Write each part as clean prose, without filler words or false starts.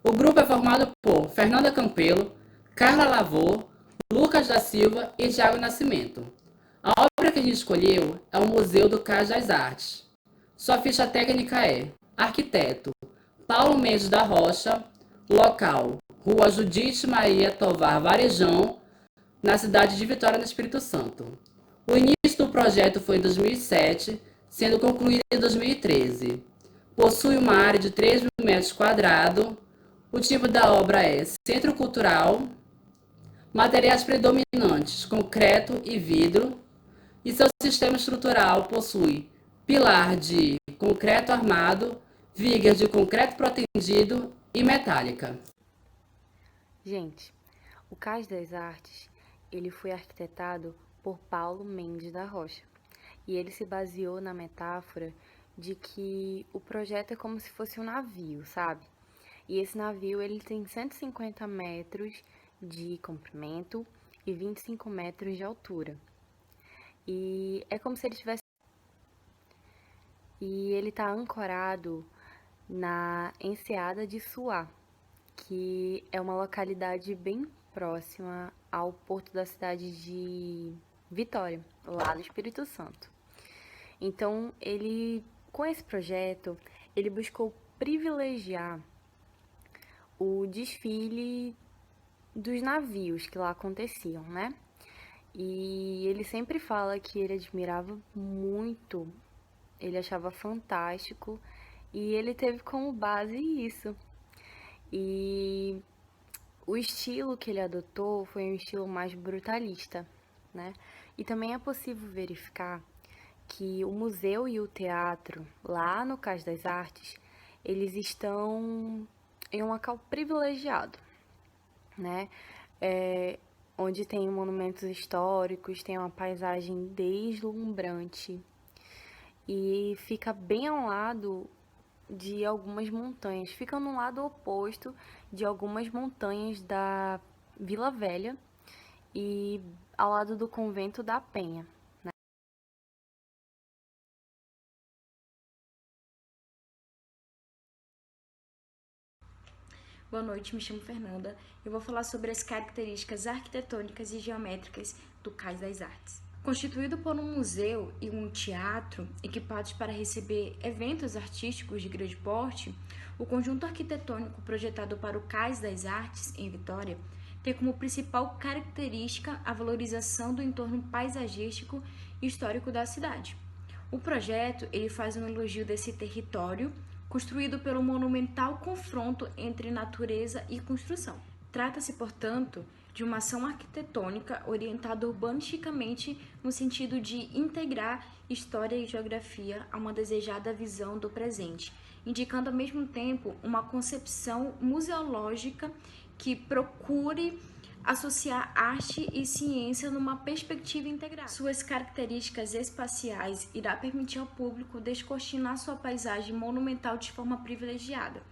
O grupo é formado por Fernanda Campelo, Carla Lavor, Lucas da Silva e Thiago Nascimento. A obra que a gente escolheu é o Museu do Cais das Artes. Sua ficha técnica é arquiteto Paulo Mendes da Rocha, local Rua Judite Maria Tovar Varejão, na cidade de Vitória, no Espírito Santo. O início do projeto foi em 2007, sendo concluído em 2013. Possui uma área de 3 mil metros quadrados. O tipo da obra é centro cultural, materiais predominantes, concreto e vidro, e seu sistema estrutural possui pilar de concreto armado, vigas de concreto protendido e metálica. Gente, o Cais das Artes, ele foi arquitetado por Paulo Mendes da Rocha. E ele se baseou na metáfora de que o projeto é como se fosse um navio, sabe? E esse navio, ele tem 150 metros de comprimento e 25 metros de altura. E é como se ele tivesse... E ele está ancorado na Enseada de Suá, que é uma localidade bem próxima ao porto da cidade de Vitória, lá no Espírito Santo. Então, com esse projeto, ele buscou privilegiar o desfile dos navios que lá aconteciam, né? E ele sempre fala que ele admirava muito, ele achava fantástico, e ele teve como base isso. E o estilo que ele adotou foi um estilo mais brutalista, né? E também é possível verificar que o museu e o teatro, lá no Cais das Artes, eles estão em um local privilegiado, né? Onde tem monumentos históricos, tem uma paisagem deslumbrante e fica bem ao lado de algumas montanhas, fica no lado oposto de algumas montanhas da Vila Velha e ao lado do Convento da Penha. Boa noite, me chamo Fernanda. Eu vou falar sobre as características arquitetônicas e geométricas do Cais das Artes. Constituído por um museu e um teatro equipados para receber eventos artísticos de grande porte, o conjunto arquitetônico projetado para o Cais das Artes, em Vitória, tem como principal característica a valorização do entorno paisagístico e histórico da cidade. O projeto ele faz um elogio desse território, construído pelo monumental confronto entre natureza e construção. Trata-se, portanto, de uma ação arquitetônica orientada urbanisticamente no sentido de integrar história e geografia a uma desejada visão do presente, indicando ao mesmo tempo uma concepção museológica que procure associar arte e ciência numa perspectiva integrada. Suas características espaciais irá permitir ao público descortinar sua paisagem monumental de forma privilegiada.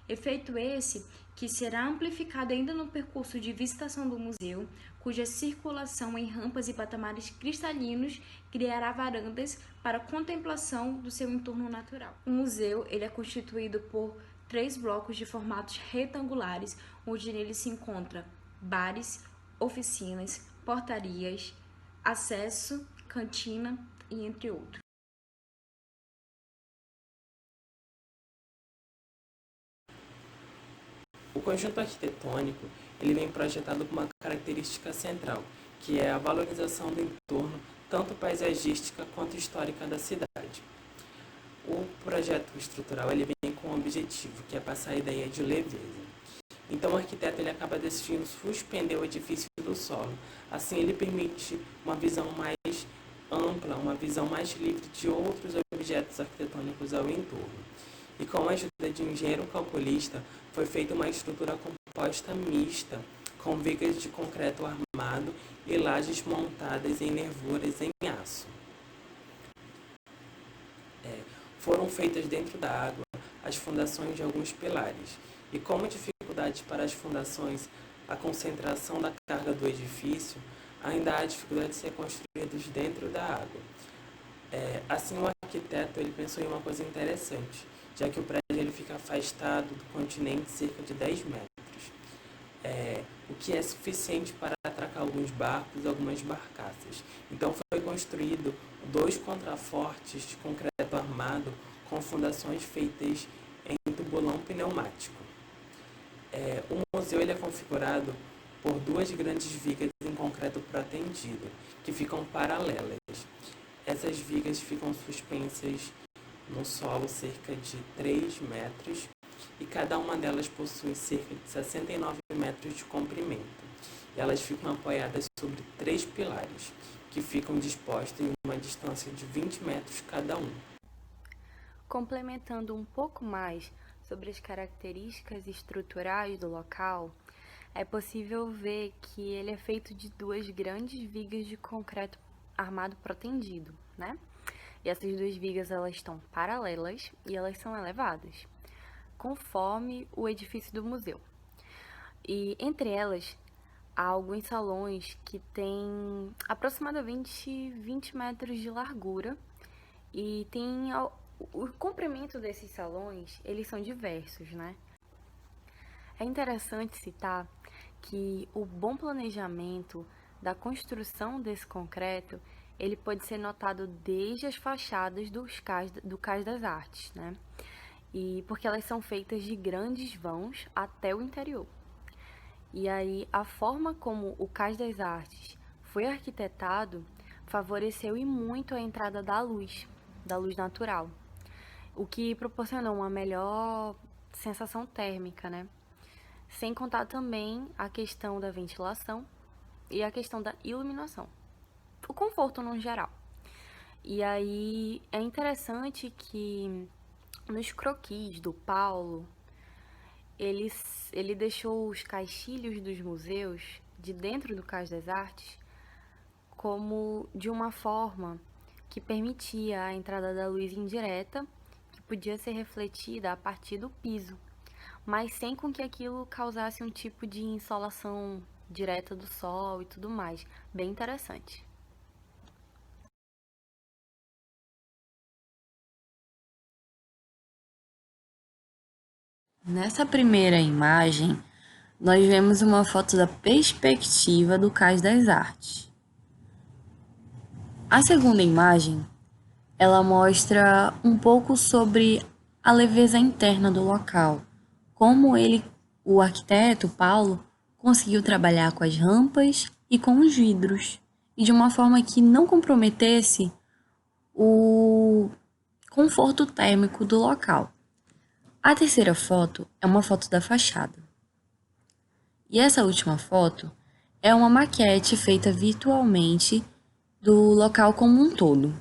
Efeito esse que será amplificado ainda no percurso de visitação do museu, cuja circulação em rampas e patamares cristalinos criará varandas para contemplação do seu entorno natural. O museu ele é constituído por 3 blocos de formatos retangulares, onde nele se encontra bares, oficinas, portarias, acesso, cantina e entre outros. O conjunto arquitetônico ele vem projetado com uma característica central, que é a valorização do entorno, tanto paisagística quanto histórica da cidade. O projeto estrutural ele vem com um objetivo, que é passar a ideia de leveza. Então o arquiteto ele acaba decidindo suspender o edifício do solo. Assim ele permite uma visão mais ampla, uma visão mais livre de outros objetos arquitetônicos ao entorno. E com a ajuda de um engenheiro calculista, foi feita uma estrutura composta mista, com vigas de concreto armado e lajes montadas em nervuras em aço. Foram feitas dentro da água as fundações de alguns pilares. E como dificuldade para as fundações, a concentração da carga do edifício, ainda há dificuldade de ser construídos dentro da água. Assim, o arquiteto ele pensou em uma coisa interessante, já que o prédio ele fica afastado do continente cerca de 10 metros, o que é suficiente para atracar alguns barcos e algumas barcaças. Então foi construído 2 contrafortes de concreto armado com fundações feitas em tubulão pneumático. O museu ele é configurado por 2 grandes vigas em concreto protendido, que ficam paralelas. Essas vigas ficam suspensas no solo cerca de 3 metros e cada uma delas possui cerca de 69 metros de comprimento. E elas ficam apoiadas sobre 3 pilares, que ficam dispostos em uma distância de 20 metros cada um. Complementando um pouco mais sobre as características estruturais do local, é possível ver que ele é feito de 2 grandes vigas de concreto armado protendido, né? E essas 2 vigas elas estão paralelas e elas são elevadas, conforme o edifício do museu. E entre elas há alguns salões que têm aproximadamente 20 metros de largura e tem o comprimento desses salões, eles são diversos, né? É interessante citar que o bom planejamento da construção desse concreto, ele pode ser notado desde as fachadas do Cais das Artes, né? E porque elas são feitas de grandes vãos até o interior. E aí, a forma como o Cais das Artes foi arquitetado favoreceu e muito a entrada da luz natural, o que proporcionou uma melhor sensação térmica, né? Sem contar também a questão da ventilação e a questão da iluminação, o conforto no geral. E aí é interessante que nos croquis do Paulo, ele deixou os caixilhos dos museus de dentro do Cais das Artes como de uma forma que permitia a entrada da luz indireta, que podia ser refletida a partir do piso, mas sem com que aquilo causasse um tipo de insolação direta do sol e tudo mais. Bem interessante. Nessa primeira imagem, nós vemos uma foto da perspectiva do Cais das Artes. A segunda imagem, ela mostra um pouco sobre a leveza interna do local, como o arquiteto Paulo, conseguiu trabalhar com as rampas e com os vidros, e de uma forma que não comprometesse o conforto térmico do local. A terceira foto é uma foto da fachada. E essa última foto é uma maquete feita virtualmente do local como um todo.